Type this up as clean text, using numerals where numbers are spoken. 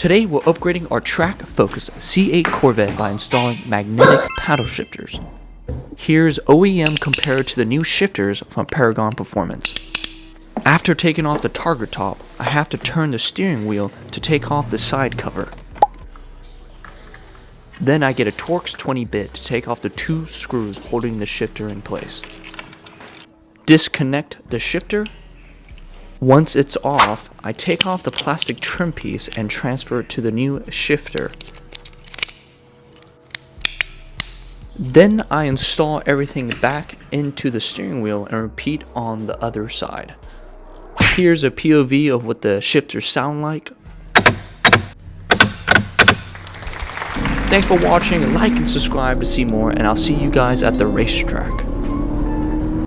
Today we're upgrading our track-focused C8 Corvette by installing magnetic paddle shifters. Here's OEM compared to the new shifters from Paragon Performance. After taking off the target top, I have to turn the steering wheel to take off the side cover. Then I get a Torx 20 bit to take off the 2 screws holding the shifter in place. Disconnect the shifter. Once it's off, I take off the plastic trim piece and transfer it to the new shifter. Then I install everything back into the steering wheel and repeat on the other side. Here's a POV of what the shifters sound like. Thanks for watching, like and subscribe to see more, and I'll see you guys at the racetrack.